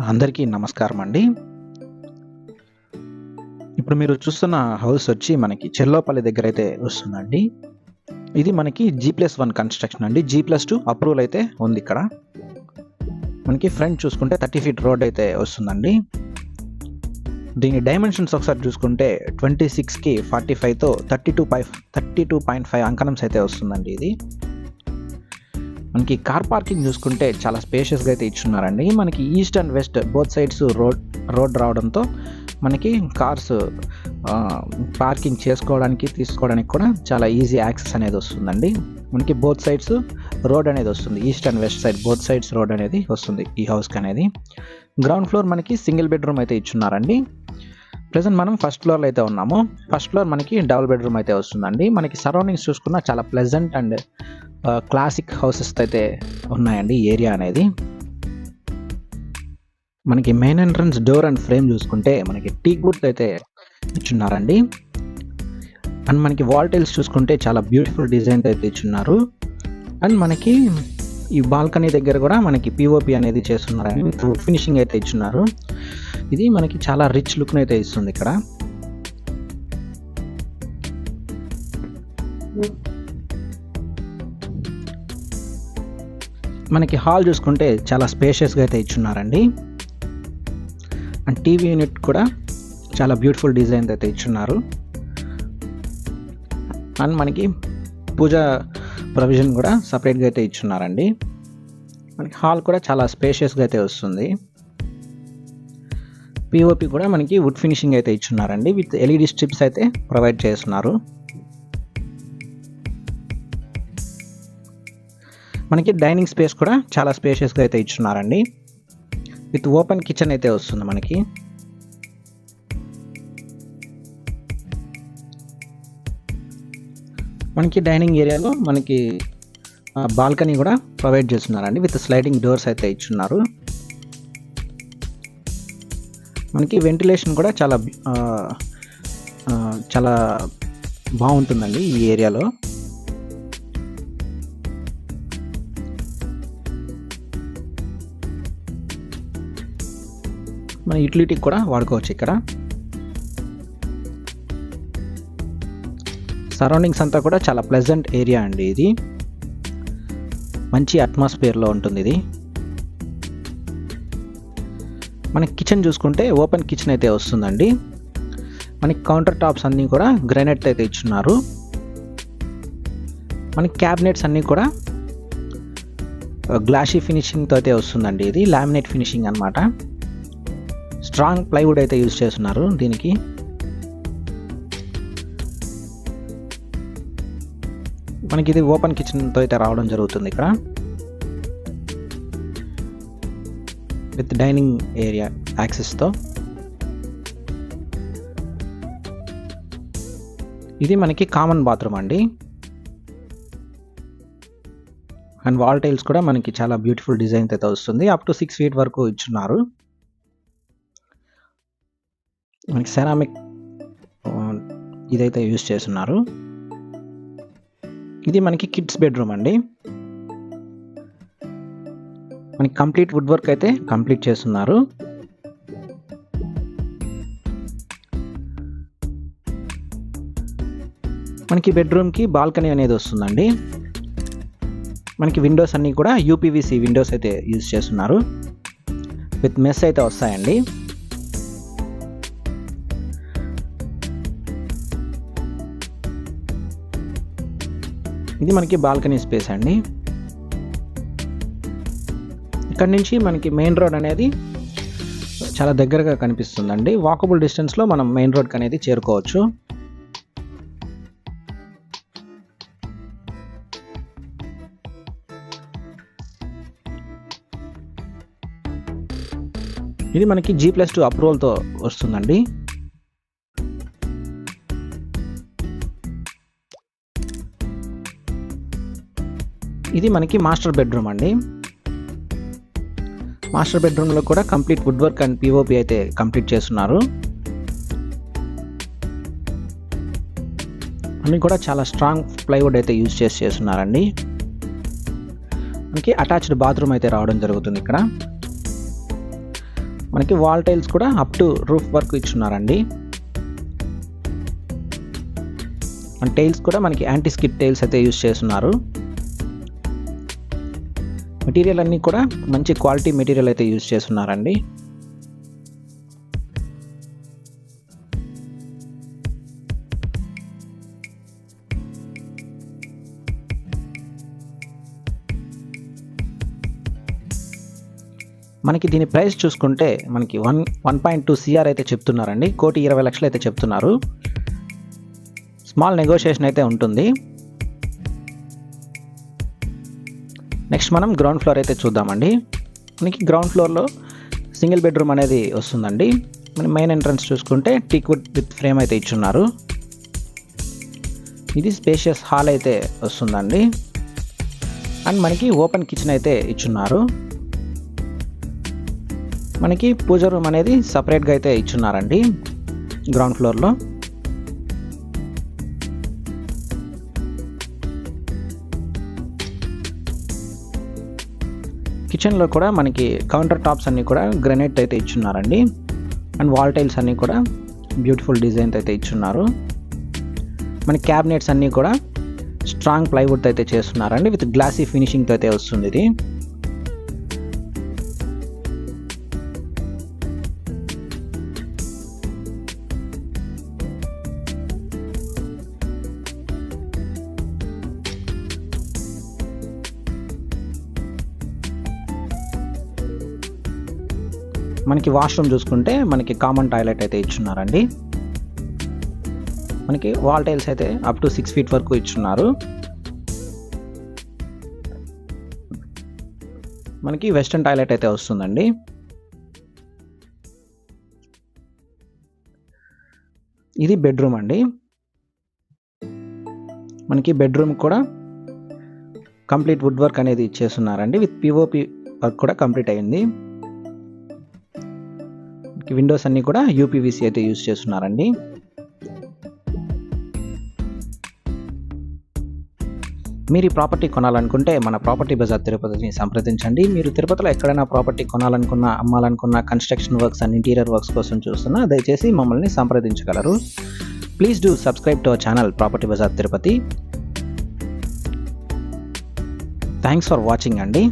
అందరికీ నమస్కారం అండి. ఇప్పుడు మీరు చూస్తున్న హౌస్ వచ్చి మనకి చెల్లోపల్లి దగ్గర అయితే వస్తుందండి. ఇది మనకి G+1 కన్స్ట్రక్షన్ అండి. G+2 అప్రూవల్ అయితే ఉంది ఇక్కడ. మనకి ఫ్రంట్ చూసుకుంటే 30 ఫీట్ రోడ్ అయితే వస్తుందండి. దీని డైమెన్షన్స్ ఒకసారి చూసుకుంటే 26కి 45తో 32.5 అంకణమ్స్ అయితే వస్తుందండి. ఇది మనకి కార్ పార్కింగ్ చూసుకుంటే చాలా స్పేషియస్గా అయితే ఇచ్చున్నారండి. మనకి east and west both sides road రావడంతో మనకి కార్స్ పార్కింగ్ చేసుకోవడానికి తీసుకోవడానికి కూడా చాలా ఈజీ యాక్సెస్ అనేది వస్తుందండి. మనకి బోత్ సైడ్స్ రోడ్ అనేది వస్తుంది. East and west side both sides road అనేది వస్తుంది ఈ హౌస్కి అనేది. గ్రౌండ్ ఫ్లోర్ మనకి సింగిల్ బెడ్రూమ్ అయితే ఇచ్చున్నారండి. ప్రెజెంట్ మనం ఫస్ట్ ఫ్లోర్లో అయితే ఉన్నాము. ఫస్ట్ ఫ్లోర్ మనకి డబుల్ బెడ్రూమ్ అయితే వస్తుందండి. మనకి సరౌండింగ్స్ చూసుకున్న చాలా ప్లెజెంట్ అండ్ క్లాసిక్ హౌసెస్ అయితే ఉన్నాయండి ఈ ఏరియా అనేది. మనకి main entrance door and frame చూసుకుంటే మనకి టీక్ వుడ్ అయితే ఇచ్చున్నారండి. అండ్ మనకి వాల్ టైల్స్ చూసుకుంటే చాలా బ్యూటిఫుల్ డిజైన్ అయితే ఇచ్చున్నారు. అండ్ మనకి ఈ బాల్కనీ దగ్గర కూడా మనకి పిఓపి అనేది చేస్తున్నారండి. ఫినిషింగ్ అయితే ఇచ్చున్నారు. ఇది మనకి చాలా రిచ్ లుక్ని అయితే ఇస్తుంది ఇక్కడ. మనకి హాల్ చూసుకుంటే చాలా స్పేషియస్గా అయితే ఇచ్చున్నారండి. అండ్ టీవీ యూనిట్ కూడా చాలా బ్యూటిఫుల్ డిజైన్ అయితే ఇచ్చున్నారు. అండ్ మనకి పూజా ప్రొవిజన్ కూడా సపరేట్గా అయితే ఇచ్చున్నారండి. మనకి హాల్ కూడా చాలా స్పేషియస్గా అయితే వస్తుంది. పిఓపి కూడా మనకి వుడ్ ఫినిషింగ్ అయితే ఇచ్చున్నారండి. విత్ ఎల్ఈడి స్ట్రిప్స్ అయితే ప్రొవైడ్ చేస్తున్నారు. మనకి డైనింగ్ స్పేస్ కూడా చాలా స్పేషియస్గా అయితే ఇచ్చున్నారండి. విత్ ఓపెన్ కిచెన్ అయితే వస్తుంది మనకి. మనకి డైనింగ్ ఏరియాలో మనకి బాల్కనీ కూడా ప్రొవైడ్ చేస్తున్నారండి. విత్ స్లైడింగ్ డోర్స్ అయితే ఇచ్చున్నారు. మనకి వెంటిలేషన్ కూడా చాలా బాగుంటుందండి ఈ ఏరియాలో. మన యూటిలిటీకి కూడా వాడుకోవచ్చు ఇక్కడ. సరౌండింగ్స్ అంతా కూడా చాలా ప్లెజెంట్ ఏరియా అండి. ఇది మంచి అట్మాస్ఫియర్లో ఉంటుంది ఇది. మనకి కిచెన్ చూసుకుంటే ఓపెన్ కిచెన్ అయితే వస్తుందండి. మనకి కౌంటర్ టాప్స్ అన్నీ కూడా గ్రానైట్ అయితే ఇచ్చున్నారు. మనకి క్యాబినెట్స్ అన్నీ కూడా గ్లాసీ ఫినిషింగ్తో అయితే వస్తుందండి. ఇది లామినేట్ ఫినిషింగ్ అన్నమాట. స్ట్రాంగ్ ప్లైవుడ్ అయితే యూజ్ చేస్తున్నారు దీనికి. మనకి ఇది ఓపెన్ కిచెన్తో అయితే రావడం జరుగుతుంది ఇక్కడ. విత్ డైనింగ్ ఏరియా యాక్సెస్తో. ఇది మనకి కామన్ బాత్రూమ్ అండి. అండ్ వాల్ టైల్స్ కూడా మనకి చాలా బ్యూటిఫుల్ డిజైన్ అయితే వస్తుంది. అప్ టు 6 ఫీట్ వరకు ఇచ్చున్నారు. మనకి సెరామిక్ ఇదైతే యూజ్ చేస్తున్నారు. ఇది మనకి కిడ్స్ బెడ్రూమ్ అండి. మనకి కంప్లీట్ వుడ్ వర్క్ అయితే కంప్లీట్ చేస్తున్నారు. మనకి బెడ్రూమ్కి బాల్కనీ అనేది వస్తుందండి. మనకి విండోస్ అన్నీ కూడా యూపీవీసీ విండోస్ అయితే యూజ్ చేస్తున్నారు. విత్ మెస్ అయితే వస్తాయండి. ఇది మనకి బాల్కనీ స్పేస్ అండి. ఇక్కడ నుంచి మనకి మెయిన్ రోడ్ అనేది చాలా దగ్గరగా కనిపిస్తుందండి. వాకబుల్ డిస్టెన్స్లో మనం మెయిన్ రోడ్కి అనేది చేరుకోవచ్చు. ఇది మనకి G+2 అప్రూవల్తో వస్తుందండి. ఇది మనకి మాస్టర్ బెడ్రూమ్ అండి. మాస్టర్ బెడ్రూమ్లో కూడా complete wood work and POP అయితే కంప్లీట్ చేస్తున్నారు. అన్నీ కూడా చాలా స్ట్రాంగ్ ప్లైవుడ్ అయితే యూజ్ చేస్తున్నారండి. మనకి అటాచ్డ్ బాత్రూమ్ అయితే రావడం జరుగుతుంది ఇక్కడ. మనకి వాల్ టైల్స్ కూడా అప్ టు రూఫ్ వరకు ఇచ్చున్నారండి. అండ్ టైల్స్ కూడా మనకి యాంటీ స్కిడ్ టైల్స్ అయితే యూజ్ చేస్తున్నారు. మెటీరియల్ అన్నీ కూడా మంచి క్వాలిటీ మెటీరియల్ అయితే యూజ్ చేస్తున్నారండి. మనకి దీని ప్రైస్ చూసుకుంటే మనకి 1.2 CR అయితే చెప్తున్నారండి. 1,20,00,000 అయితే చెప్తున్నారు. స్మాల్ నెగోషియేషన్ అయితే ఉంటుంది. నెక్స్ట్ మనం గ్రౌండ్ ఫ్లోర్ అయితే చూద్దామండి. మనకి గ్రౌండ్ ఫ్లోర్లో సింగిల్ బెడ్రూమ్ అనేది వస్తుందండి. మన మెయిన్ ఎంట్రన్స్ చూసుకుంటే టీక్వుడ్ విత్ ఫ్రేమ్ అయితే ఇచ్చున్నారు. ఇది స్పేషియస్ హాల్ అయితే వస్తుందండి. అండ్ మనకి ఓపెన్ కిచెన్ అయితే ఇచ్చున్నారు. మనకి పూజ రూమ్ అనేది సపరేట్గా అయితే ఇచ్చున్నారండి గ్రౌండ్ ఫ్లోర్లో. కిచెన్లో కూడా మనకి కౌంటర్ టాప్స్ అన్నీ కూడా గ్రానైట్ అయితే ఇచ్చున్నారండి. అండ్ వాల్ టైల్స్ అన్నీ కూడా బ్యూటిఫుల్ డిజైన్ అయితే ఇచ్చున్నారు. మన క్యాబినెట్స్ అన్నీ కూడా స్ట్రాంగ్ ప్లైవుడ్ అయితే చేస్తున్నారండి. విత్ గ్లాసీ ఫినిషింగ్తో అయితే వస్తుంది ఇది. మనకి వాష్రూమ్ చూసుకుంటే మనకి కామన్ టాయిలెట్ అయితే ఇచ్చున్నారండి. మనకి వాల్ టైల్స్ అయితే అప్ టు 6 feet వరకు ఇచ్చున్నారు. మనకి వెస్టర్న్ టాయిలెట్ అయితే వస్తుందండి. ఇది బెడ్రూమ్ అండి. మనకి బెడ్రూమ్ కూడా కంప్లీట్ వుడ్ వర్క్ అనేది ఇచ్చేస్తున్నారండి. విత్ పిఓపి వర్క్ కూడా కంప్లీట్ అయింది. విండోస్ అన్నీ కూడా యూపీవీసీ అయితే యూజ్ చేస్తున్నారండి. మీరు ఈ ప్రాపర్టీ కొనాలనుకుంటే మన ప్రాపర్టీ బజార్ తిరుపతిని సంప్రదించండి. మీరు తిరుపతిలో ఎక్కడైనా ప్రాపర్టీ కొనాలనుకున్నా, అమ్మాలనుకున్నా, construction works and interior works కోసం చూస్తున్నా దయచేసి మమ్మల్ని సంప్రదించగలరు. Please do subscribe to our channel property bazaar Tirupati. Thanks for watching అండి.